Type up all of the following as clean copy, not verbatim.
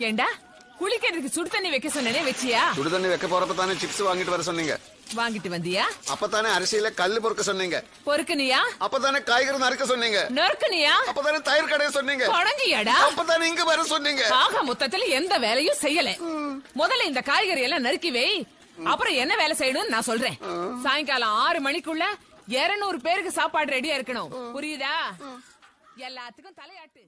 ஏண்டா குளிக்கிறதுக்கு சுடு தண்ணி வைக்க சொன்னனே வெச்சியா? சுடு தண்ணி வைக்க போறப்ப தானே சிப்ஸ் வாங்கிட்டு வர சொன்னீங்க. வாங்கிட்டு வந்தியா? அப்பதானே அரிசியில கல்லு பொறுக்க சொன்னீங்க. பொறுக்கனியா? அப்பதானே காய்கறி நறுக்க சொன்னீங்க. நறுக்கனியா? அப்பதானே தயிர் கடைய சொன்னீங்க. கொடஞ்சியாடா? அப்பதானே இங்க வர சொன்னீங்க. ஆக மொத்தத்துல எந்த வேலையும் செய்யல. முதல்ல இந்த காய்கறி எல்லாம் நறுக்கி வை. அப்புறம் என்ன வேலை செய்யணும்னு நான் சொல்றேன். சாயங்காலம் 6 மணிக்குள்ள 200 பேருக்கு சாப்பாடு ரெடியா இருக்கணும். புரியுதா? எல்லாத்துக்கும் தலையாட்டு.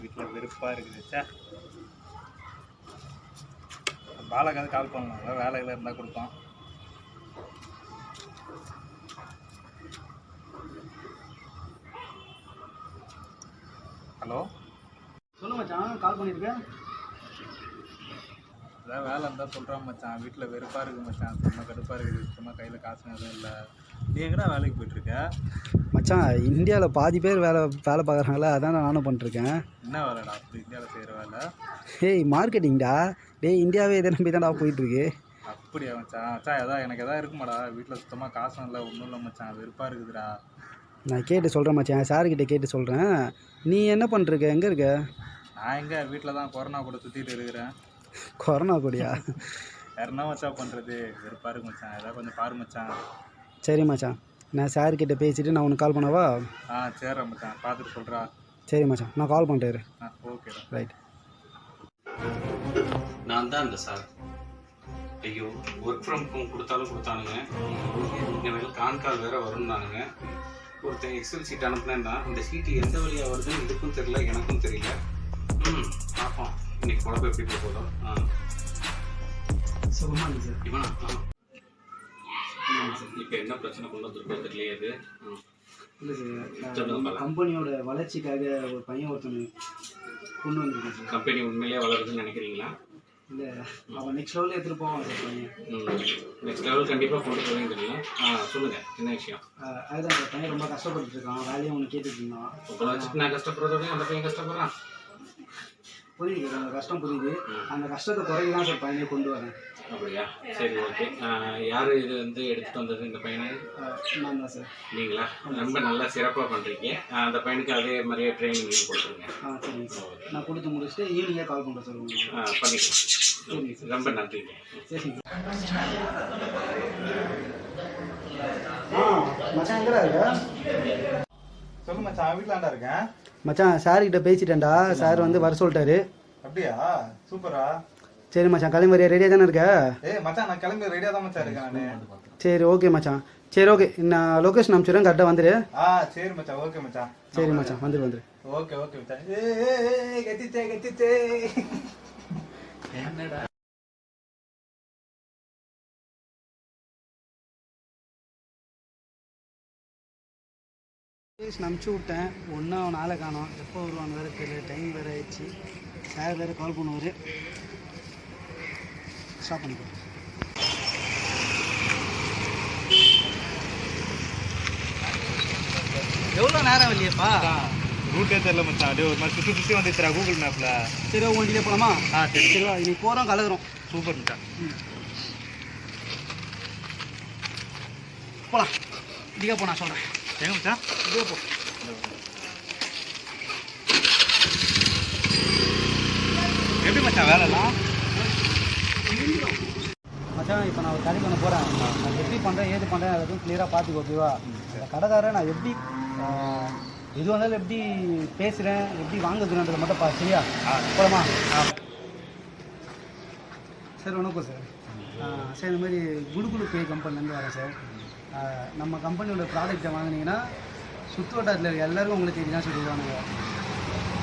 வீட்டுல வெறுப்பா இருக்குது. பாலக்காவது கால் பண்ணுவாங்க, வேலைகள் இருந்தா கொடுப்போம். ஹலோ சொல்லு மச்சான், கால் பண்ணியிருக்கேன். ஏதாவது வேலை இருந்தால் சொல்கிறான் மச்சான். வீட்டில் வெறுப்பாக இருக்குது மச்சான், சும்மா கடுப்பாக இருக்குது, சும்மா கையில் காசு எதுவும் இல்லை. நீ எங்கடா வேலைக்கு போயிட்டுருக்க? மச்சான், இந்தியாவில் பாதி பேர் வேலை பார்க்குறாங்களா, அதான் நானும் பண்ணிருக்கேன். என்ன வேலைடா அப்படி இந்தியாவில் செய்கிற வேலை? ஏய் மார்க்கெட்டிங்டா. டேய் இந்தியாவே இதை நம்பி தான்டா போயிட்டுருக்கு. அப்படியா மச்சான்? மச்சான் எனக்கு எதாவது இருக்குமாடா? வீட்டில் சுத்தமாக காசும் இல்லை, ஒன்றும் இல்லை மச்சான், வெறுப்பாக இருக்குதுடா. நான் கேட்டு சொல்கிறேன் மச்சான், சார்கிட்ட கேட்டு சொல்கிறேன். நீ என்ன பண்ணிருக்க, எங்கே இருக்க? நான் எங்கே வீட்டில் தான் கொரோனா கூட சுற்றிட்டு இருக்கிறேன். கொரோனா கூடயா? வேறு என்ன மச்சான் பண்ணுறது, வெறுப்பாக இருக்கு மச்சான், ஏதாவது கொஞ்சம் பாரு மச்சான். சரி மச்சான், நான் சார்கிட்ட பேசிவிட்டு நான் உனக்கு கால் பண்ணவா? சரி மச்சான், பார்த்துட்டு சொல்கிறா. சரி மச்சான், நான் கால் பண்ணிட்டேன். ஓகேடா, ரைட். நான் தான் இந்த சார். ஐயோ, ஒர்க் ஃப்ரம் ஹோம் கொடுத்தானுங்க. இனிமேல் கால் வேறு வரும்னானுங்க. ஒருத்தன் எக்ஸல் சீட் அனுப்புனேன்னா இந்த சீட்டு எந்த வழியாக வருதுன்னு இதுக்கும் தெரியல, எனக்கும் தெரியல. பார்ப்போம் இன்னைக்கு குழப்பம் எப்படி போதும். இவனா இப்போ என்ன பிரச்சனை கொண்டு வந்துருக்கோம் தெரியலையே. இல்லை சார், கம்பெனியோட வளர்ச்சிக்காக ஒரு பையன் ஒருத்தனை கொண்டு வந்துருக்கேன் சார். கம்பெனி உண்மையிலேயே வளருதுன்னு நினைக்கிறீங்களா? இல்லை, அவன் நெக்ஸ்ட் லெவலில் எடுத்துகிட்டு போவான் சார் பையன். நெக்ஸ்ட் லெவல் கண்டிப்பாக கொண்டு போவீங்க தெரியும். சொல்லுங்கள், என்ன விஷயம்? அதுதான் சார், பையன் ரொம்ப கஷ்டப்பட்டு இருக்கான், வேலையை ஒன்று கேட்டுட்டு இருந்தான். உங்களை வச்சுட்டு நான் கஷ்டப்படுறதோடய அந்த பையன் கஷ்டப்படுறான். புரியுது சார், அந்த கஷ்டம் புரியுது. அந்த கஷ்டத்தை குறைய தான் சார் பையனை கொண்டு வரேன். அப்படியா? சரி, ஓகே. யார் இது வந்து எடுத்துகிட்டு வந்தது இந்த பையனை? நான் தான் சார். நீங்களா? ரொம்ப நல்லா சிறப்பாக பண்ணுறீங்க. அந்த பையனுக்கு அதே மாதிரியே ட்ரைனிங் நீங்கள் கொடுத்துருங்க. சரிங்க சார், நான் கொடுத்து முடிச்சுட்டு ஈவினிங்காக கால் பண்ணுறேன் சார் உங்களுக்கு. பண்ணிக்கலாம். ரொம்ப நன்றிங்க. சரிங்க மச்சான், எங்கடா இருக்க? சொல்லு மச்சான், வீட்டிலாண்டா இருக்கேன். மச்சான், சார்கிட்ட பேசிட்டேன்டா. சார் வந்து வர சொல்லிட்டாரு. அப்படியா? சூப்பரா. சரி மச்சான், கிளம்பி ரெடியாக தானே இருக்க? மச்சான், நான் கிளம்பி ரெடியாக தான் மச்சான் இருக்கேன் நான். சரி ஓகே மச்சான். சரி ஓகே, நான் லொக்கேஷன் அனுப்பிச்சுடுறேன், கரெக்டாக வந்துடு. சரி மச்சான், ஓகே மச்சான். சரி மச்சான், வந்துடு. ஓகே ஓகே மச்சான். கத்திச்சே என்னடா லொக்கேஷன் அனுப்பிச்சி விட்டேன். ஒன்றும் அவன் ஆளை காணோம். எப்போ வருவான்னு வேறு தெரியல, டைம் வேறு ஆயிடுச்சு. சார் வேறு கால் பண்ணுவார். ஸ்டாப் பண்ணிக்கோ. எவ்வளோ நேரம் இல்லையப்பா? ரூட்டே தெரியல மச்சான், அப்படியே ஒரு மாதிரி சுற்றி வந்துச்சுரா கூகுள் மேப்பில். சரி, வண்டியிலே போகலாமா? சரி சரிவா, இன்னைக்கு போகிறோம், கலகுறோம். சூப்பர் மச்சான். போகலாம். இடிக்கா போ, நான் சொல்கிறேன். எங்க மச்சான்? இதே போ. எப்படி மச்சான் வேலைலாம்? மச்சான், இப்போ நான் ஒரு கடைக்கு ஒன்று போகிறேன். நான் எப்படி பண்ணுறேன், ஏது பண்ணுறேன், அதை எதுவும் கிளியராக பார்த்துக்கோ, ஓகேவா? இந்த கடைக்காரன் நான் எப்படி எது வந்தாலும் எப்படி பேசுகிறேன், எப்படி வாங்குதுன்றதை மட்டும் சரியா? போகலாமா? சார் வணக்கம் சார். சார் இந்த மாதிரி குடுகுடு பே கம்பெனிலேருந்து வரேன் சார். நம்ம கம்பெனியோட ப்ராடக்ட்டை வாங்கினீங்கன்னா சுற்று வட்டாரத்தில் இருக்க எல்லோரும் உங்களுக்கு தெரியும் தான் சொல்லுவானுங்க.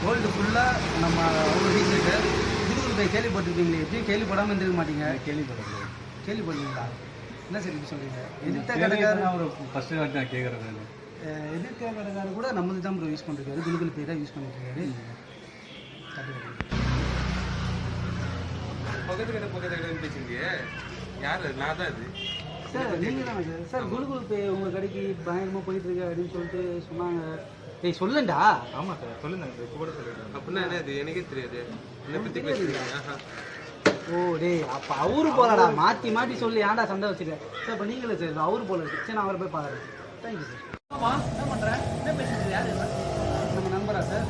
வேர்ல்டு ஃபுல்லாக நம்ம அவ்வளோ ரீச் இருக்குது. குடுகுடு பே கேள்விப்பட்டிருக்கீங்களே, எப்படியும் கேள்விப்படாமல் இருந்திருக்க மாட்டீங்க. கேள்விப்படுவீங்களா? என்ன சார் இப்படி சொல்கிறீங்க? எதிர்த்த கடைக்காரன் ஒரு ஃபஸ்ட்டு வாட்டி நான் கேட்குறேன். எதிர்க்க கடைக்காரன் கூட நம்மளுக்கு தான் ப்ரோ யூஸ் பண்ணிருக்காரு, குடுகுடு பே தான் யூஸ் பண்ணிட்டுருக்காரு. பக்கத்து பேசுறீங்க யார்? நான் தான் இது சார், நீங்கள் தானே சார்? சார், குடுகுடு பே உங்கள் கடைக்கு பயங்கரமாக போயிட்டுருக்கு அப்படின்னு சொல்லிட்டு சொன்னாங்க. ஏய் சொல்லுண்டா. ஆமாம் சார், சொல்லுங்கள். இப்போ கூட சொல்லுங்கள். அப்படின்னா என்ன இது? எனக்கே தெரியாது. என்னை பற்றி பேசுறீங்க? ஓ டேய் அப்போ அவரு போலடா மாற்றி மாற்றி சொல்லி ஏன்டா சண்டை வச்சுருக்கேன் சார் இப்போ நீங்களே சார் அவரு போல இருக்கு சரி நான் அவரை போய் பார்க்குறேன் தேங்க்யூ சார் ஆமாம் என்ன பண்ணுறேன் என்ன பேசுறது யார் நம்ம நம்பரா சார்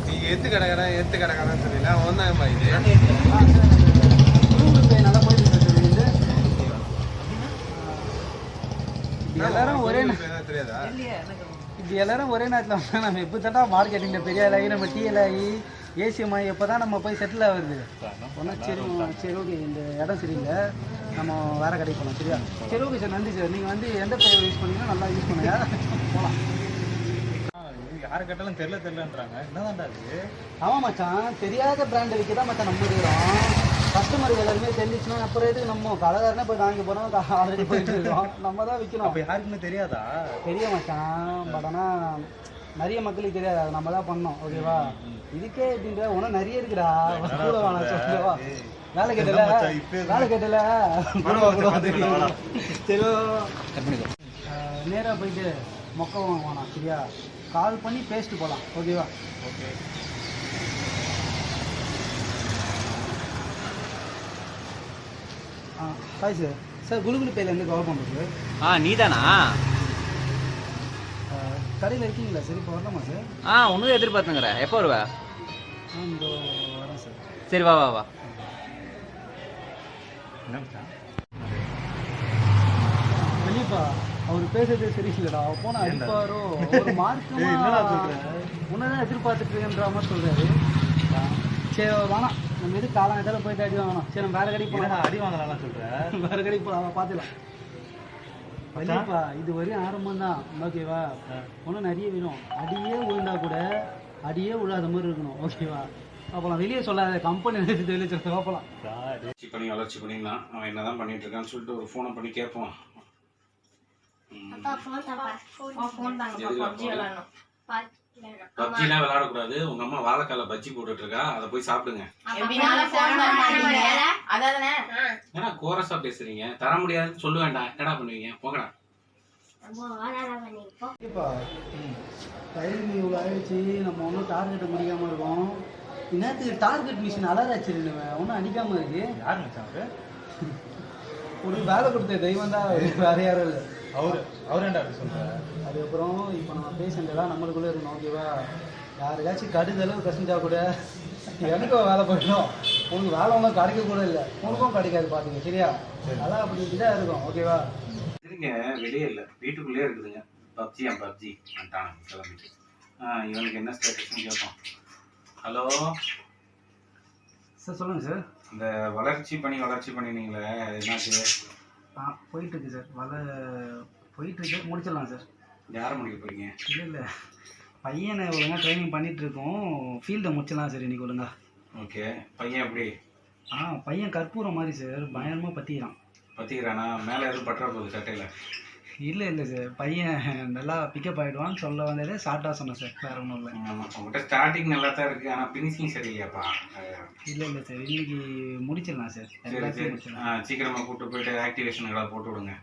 நீங்கள் எத்து கிடக்கான்னு சொல்லல ஒன்றாம் இது கூகுள் பே நல்லா போயிட்டு சார் இது எல்லாரும் ஒரே தெரியாதா இப்படி எல்லாரும் ஒரே நேரத்தில் வந்தால் நம்ம எப்போ தட்டா மார்க்கெட்டிங்கில் பெரிய ஆகி நம்ம டிஎல் ஆகி ஏசிஎம் ஆகி எப்போ தான் நம்ம போய் செட்டில் ஆகுது ஒன்றா சரி ஓகே இந்த இடம் சரியில்லை நம்ம வேறு கடைக்கு போகலாம் சரியா சரி ஓகே சார் நன்றி சார் நீங்கள் வந்து எந்த பேர் யூஸ் பண்ணீங்கன்னா நல்லா யூஸ் பண்ணுங்க போகலாம் யாரை கேட்டாலும் தெரியலன்றாங்க என்னதான்டா அது ஆமாம் மச்சான் தெரியாத பிராண்டை விற்க தான் மச்சான் நம்ம இருக்கிறோம் கஸ்டமருக்கு எல்லாருமே தெரிஞ்சிச்சுன்னா அப்புறம் எதுக்கு நம்ம கடைக்காரனே போய் வாங்கி போகிறோம் ஆல்ரெடி போயிட்டு இருக்கோம் நம்ம தான் விற்கணும் அப்போ யாருக்குமே தெரியாதா தெரிய மச்சான் பட் ஆனால் நிறைய மக்களுக்கு தெரியாது அது நம்ம தான் பண்ணோம் ஓகேவா இதுக்கே இப்படின்ற உனக்கு நிறைய இருக்குடா கூட வேணாம் சொல்லுவா வேலை கேட்டல சரி நேராக போயிட்டு மொக்க வாங்கணும் சரியா கால் பண்ணி பேசிட்டு போகலாம் ஓகேவா ஓகே ஹாய் சார் சார் குலுகுலு பேலேருந்து கால் பண்ணுறேன் ஆ நீதானா சார் கடையில் இருக்கீங்களா சரி இப்போ வரலாமா சார் ஒன்றும் எதிர்பார்த்துங்கிற எப்போ வருவ இந்த வரேன் சார் சரி வா வா வா என்ன மச்சான் வெளியப்பா அவர் பேசுறதே சரியில்லடா போனா அடிப்பாரோ ஒரு மார்க்கு என்னடா சொல்ற உன்னதான் எதிர்பார்த்துட்டு இருக்கேன்ற மாதிரி சொல்றாரு சரி வேணாம் நம்ம எது காலம் போயிட்டு அடி வாங்கணும் சரி நம்ம வேற கடைக்கு போகலாம் அடி வாங்கலாம் சொல்கிறேன் வேற கடைக்கு போகலாம் பார்த்துக்கலாம் வெளியப்பா இது வரையும் ஆரம்பம் தான் ஓகேவா ஒன்றும் நிறைய வேணும் அடியே விழுந்தா கூட அடியே விழாத மாதிரி இருக்கணும் ஓகேவா அப்போலாம் வெளியே சொல்லாத கம்பெனி நினைச்சிட்டு வெளியே சொல்ல பார்ப்பலாம் வளர்ச்சி பண்ணிடலாம் அவன் என்னதான் பண்ணிட்டு இருக்கான்னு சொல்லிட்டு ஒரு ஃபோனை பண்ணி கேட்போம் பப்ஜிலாம் விளையாடக்கூடாது உங்க அம்மா வாழைக்கால பஜ்ஜி போட்டுட்டு இருக்கா அதை போய் சாப்பிடுங்க ஏன்னா கோரஸா பேசுறீங்க தர முடியாதுன்னு சொல்ல வேண்டாம் என்னடா பண்ணுவீங்க போங்கடா டைம் இவ்வளோ ஆயிடுச்சு நம்ம ஒன்றும் டார்கெட்டை முடிக்காமல் இருக்கோம் இந்நேரத்துக்கு டார்கெட் மிஷின் அலர் ஆச்சுருந்தேன் ஒன்றும் அடிக்காமல் இருக்கு யார் மச்சான் அவரு ஒரு வேலை கொடுத்த தெய்வம் தான் வேற யாரும் இல்லை அவர் ஏன்டா அப்படி சொல்கிறார் அதுக்கப்புறம் இப்போ நம்ம பேசுனதெல்லாம் நம்மளுக்குள்ளே இருக்கணும் ஓகேவா யாருக்காச்சும் கடுதளவு கசிஞ்சா கூட எனக்கும் வேலை போயிடும் உனக்கு வேலை ஒன்றும் கிடைக்க கூட இல்லை உனக்கும் கிடைக்காது பார்த்துங்க சரியா அதெல்லாம் அப்படி தான் இருக்கும் ஓகேவா சரிங்க வெளியே இல்லை வீட்டுக்குள்ளேயே இருக்குதுங்க பப்ஜி வந்துட்டானுங்க கிளம்பிட்டு இவனுக்கு என்ன ஸ்டேட்டஸ்ன்னு கேட்போம் ஹலோ சார் சொல்லுங்கள் சார் இந்த வளர்ச்சி பண்ணினீங்களே என்னாச்சு போயிட்டுருக்கு சார் போயிட்டுருக்கு முடிச்சிடலாம் சார் யாரை முடிக்க போறீங்க இல்லை பையனை ஒழுங்காக ட்ரைனிங் பண்ணிகிட்ருக்கோம் ஃபீல்டை முடிச்சிடலாம் சார் இன்றைக்கி ஒழுங்கா ஓகே பையன் எப்படி பையன் கற்பூரம் மாதிரி சார் பயங்கரமாக பற்றிக்கிறானா மேலே எதுவும் பற்ற போகுது சட்டையில் இல்லை சார் பையன் நல்லா பிக்கப் ஆகிடுவான்னு சொல்ல வந்ததே ஷார்ட்டாக சொன்னேன் சார் வேறு ஒன்றும் இல்லை உங்கள்கிட்ட ஸ்டார்டிங் நல்லா தான் இருக்குது ஆனால் ஃபினிஷிங் சரியில்லையாப்பா இல்லை சார் இன்னைக்கு முடிச்சிடலாம் சார் எல்லாத்தையும் முடிச்சிடலாம் சீக்கிரமாக கூப்பிட்டு போயிட்டு ஆக்டிவேஷன் எல்லாம் போட்டு விடுங்க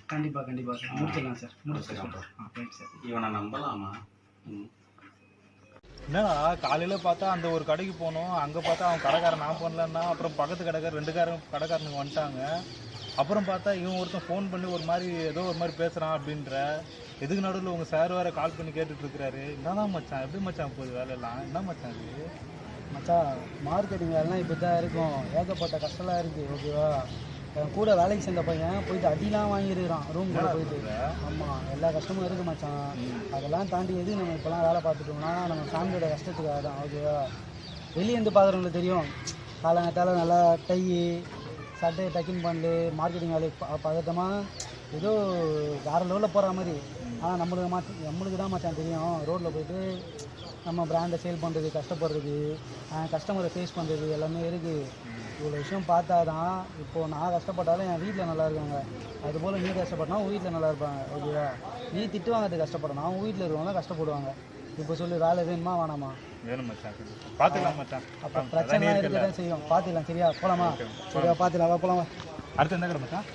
கண்டிப்பாக சார் முடிச்சிடலாம் சார் முடிச்சிடலாம் சார் இவனை நம்பலாமா என்னடா காலையில் பார்த்தா அந்த ஒரு கடைக்கு போனோம் அங்கே பார்த்தா அவன் கடைக்காரன் நான் பண்ணலன்னா அப்புறம் பக்கத்து கடைக்காரர் 2 கடைக்காரனுக்கு வந்துட்டாங்க அப்புறம் பார்த்தா இவன் ஒருத்தன் ஃபோன் பண்ணி ஒரு மாதிரி பேசுகிறான் அப்படின்ற எதுக்கு நடுவில் உங்கள் சார் வேறு கால் பண்ணி கேட்டுட்ருக்கிறாரு என்னதான் மச்சான் எப்படி மச்சான் போகுது வேலையெல்லாம் என்ன மச்சான் இது மச்சான் மார்க்கெட்டிங் வேலைலாம் இப்படி தான் இருக்கும் ஏகப்பட்ட கஷ்டம்லாம் இருக்குது ஓகேவா என் கூட வேலைக்கு சேர்ந்த பையன் போயிட்டு அடிலாம் வாங்கியிருக்கிறான் ரூம்குள்ளே போயிட்டு ஆமாம் எல்லா கஷ்டமும் இருக்குது மச்சான் அதெல்லாம் தாண்டி எது நம்ம இப்போலாம் வேலை பார்த்துட்டோம்னா நம்ம ஃபேமிலியோட கஷ்டத்துக்காக தான் ஓகேவா வெளியேருந்து பார்க்குறவங்களுக்கு தெரியும் காலங்கத்தால் நல்லா டை சட்டை டக்கிங் பண்ணு மார்க்கெட்டிங் வேலைக்கு பதட்டமாக ஏதோ வேறு லெவலில் போகிற மாதிரி ஆனால் நம்மளுக்கு தான் மச்சான் தெரியும் ரோட்டில் போயிட்டு நம்ம பிராண்டை சேல் பண்ணுறது கஷ்டப்படுறது கஸ்டமரை ஃபேஸ் பண்ணுறது எல்லாமே இருக்குது இவ்வளோ விஷயம் பார்த்தா தான் இப்போது நான் கஷ்டப்பட்டாலும் என் வீட்டில் நல்லா இருக்காங்க அதுபோல் நீ கஷ்டப்பட்டனா உங்கள் வீட்டில் நல்லா இருப்பாங்க ஓகேவா நீ திட்டு வாங்கிறது கஷ்டப்படணும் அவங்க வீட்டில் இருக்கவங்க கஷ்டப்படுவாங்க இப்போ சொல்லி வேலை வேணுமா வேணாமா வேணும் மச்சான் பார்த்துக்கலாம் மச்சான் அப்போ பிரச்சனை இருக்க தான் செய்யும் பார்த்துக்கலாம் சரியா போகலாமா சரியா பார்த்துக்கலாம் போகலாமா அடுத்து என்ன கடை மச்சான்